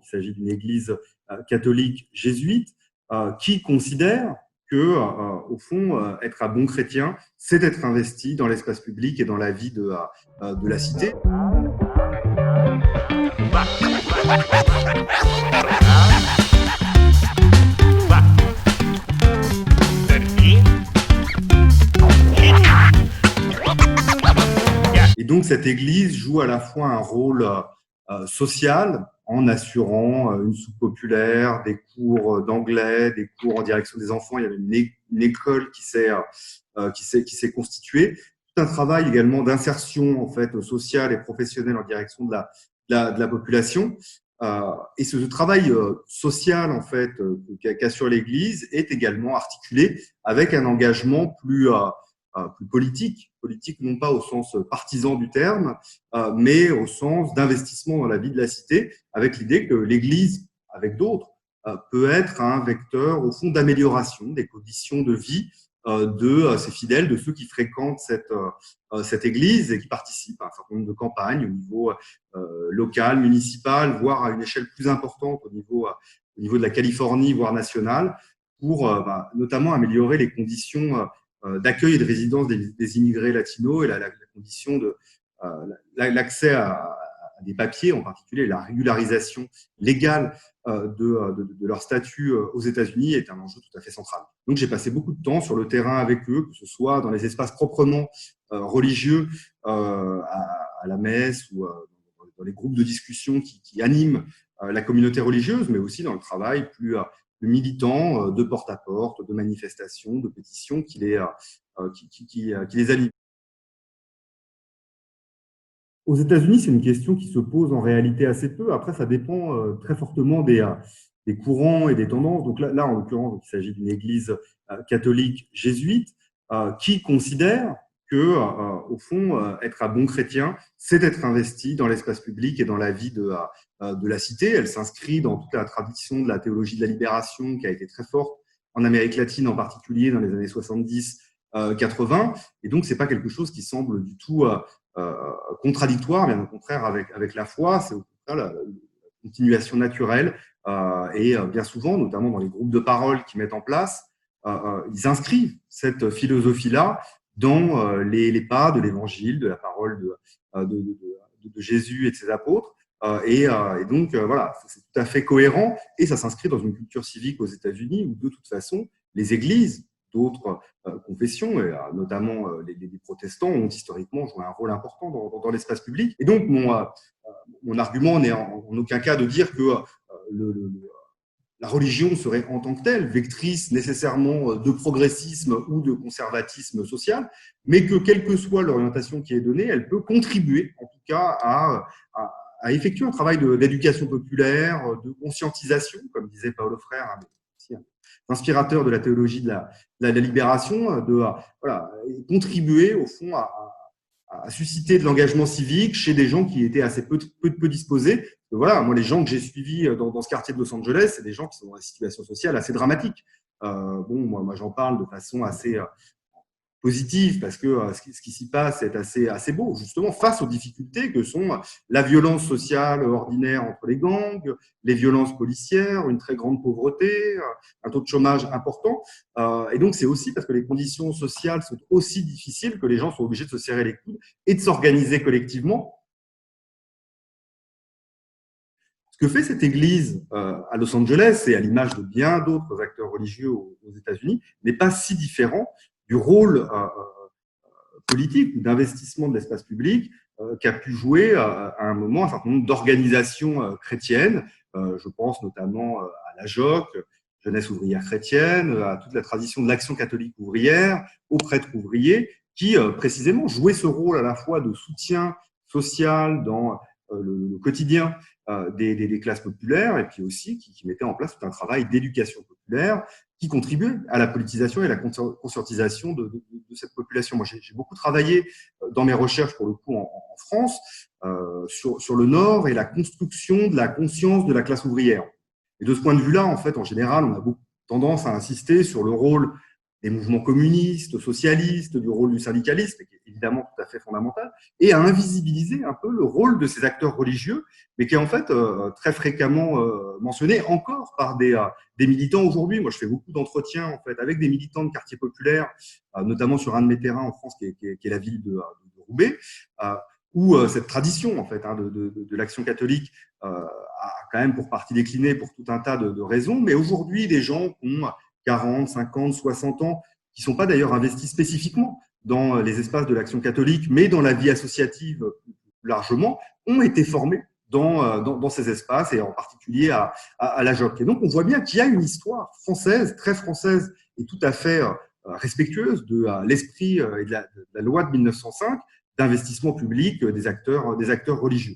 Il s'agit d'une église catholique jésuite qui considère que, au fond, être un bon chrétien, c'est être investi dans l'espace public et dans la vie de la cité. Et donc, cette église joue à la fois un rôle social en assurant une soupe populaire, des cours d'anglais, des cours en direction des enfants. Il y avait une école qui s'est constituée. Tout un travail également d'insertion en fait sociale et professionnelle en direction de la population. Et ce travail social en fait qu'assure l'Église est également articulé avec un engagement plus politique non pas au sens partisan du terme, mais au sens d'investissement dans la vie de la cité, avec l'idée que l'Église, avec d'autres, peut être un vecteur au fond d'amélioration des conditions de vie de ses fidèles, de ceux qui fréquentent cette église et qui participent à un certain nombre de campagnes au niveau local, municipal, voire à une échelle plus importante au niveau de la Californie, voire nationale, pour notamment améliorer les conditions d'accueil et de résidence des immigrés latinos et la condition de l'accès à des papiers, en particulier la régularisation légale de leur statut aux États-Unis est un enjeu tout à fait central. Donc, j'ai passé beaucoup de temps sur le terrain avec eux, que ce soit dans les espaces proprement religieux, à la messe ou dans les groupes de discussion qui animent la communauté religieuse, mais aussi dans le travail plus militant, de porte-à-porte, de manifestations, de pétitions qui les animent. Aux États-Unis, c'est une question qui se pose en réalité assez peu. Après, ça dépend très fortement des courants et des tendances. Donc là en l'occurrence, il s'agit d'une église catholique jésuite qui considère que, au fond, être un bon chrétien, c'est être investi dans l'espace public et dans la vie de la cité. Elle s'inscrit dans toute la tradition de la théologie de la libération qui a été très forte en Amérique latine, en particulier dans les années 70-80. Et donc, c'est pas quelque chose qui semble du tout contradictoire, bien au contraire avec la foi. C'est au contraire la continuation naturelle. Et bien souvent, notamment dans les groupes de parole qu'ils mettent en place, ils inscrivent cette philosophie-là dans les pas de l'évangile, de la parole de Jésus et de ses apôtres. Et donc, voilà, c'est tout à fait cohérent et ça s'inscrit dans une culture civique aux États-Unis où, de toute façon, les églises d'autres confessions, et notamment les protestants, ont historiquement joué un rôle important dans l'espace public. Et donc, mon argument n'est en aucun cas de dire que la religion serait en tant que telle vectrice nécessairement de progressisme ou de conservatisme social, mais que quelle que soit l'orientation qui est donnée, elle peut contribuer en tout cas à effectuer un travail d'éducation populaire, de conscientisation, comme disait Paulo Freire, aussi inspirateur de la théologie de la libération, voilà, contribuer au fond à susciter de l'engagement civique chez des gens qui étaient assez peu disposés. Voilà, moi, les gens que j'ai suivis dans ce quartier de Los Angeles, c'est des gens qui sont dans des situations sociales assez dramatiques. Moi, j'en parle de façon assez positive parce que ce qui s'y passe est assez beau, justement, face aux difficultés que sont la violence sociale ordinaire entre les gangs, les violences policières, une très grande pauvreté, un taux de chômage important. Et donc, c'est aussi parce que les conditions sociales sont aussi difficiles que les gens sont obligés de se serrer les coudes et de s'organiser collectivement. Ce que fait cette église à Los Angeles, et à l'image de bien d'autres acteurs religieux aux États-Unis, n'est pas si différent du rôle politique ou d'investissement de l'espace public qu'a pu jouer à un moment un certain nombre d'organisations chrétiennes. Je pense notamment à la JOC, Jeunesse ouvrière chrétienne, à toute la tradition de l'action catholique ouvrière, aux prêtres ouvriers, qui précisément jouaient ce rôle à la fois de soutien social dans le quotidien des classes populaires, et puis aussi qui mettaient en place tout un travail d'éducation populaire qui contribuait à la politisation et la conscientisation de cette population. Moi, j'ai beaucoup travaillé dans mes recherches, pour le coup, en France, sur le Nord et la construction de la conscience de la classe ouvrière. Et de ce point de vue-là, en fait, en général, on a beaucoup tendance à insister sur le rôle des mouvements communistes, socialistes, du rôle du syndicalisme, qui est évidemment tout à fait fondamental, et à invisibiliser un peu le rôle de ces acteurs religieux, mais qui est en fait très fréquemment mentionné encore par des militants aujourd'hui. Moi, je fais beaucoup d'entretiens en fait avec des militants de quartiers populaires, notamment sur un de mes terrains en France, qui est la ville de Roubaix, où cette tradition en fait de l'action catholique a quand même pour partie décliné pour tout un tas de raisons. Mais aujourd'hui, des gens qui ont 40, 50, 60 ans, qui ne sont pas d'ailleurs investis spécifiquement dans les espaces de l'action catholique, mais dans la vie associative largement, ont été formés dans ces espaces, et en particulier à la JOC. Et donc, on voit bien qu'il y a une histoire française, très française, et tout à fait respectueuse de l'esprit et de la loi de 1905, d'investissement public des acteurs religieux.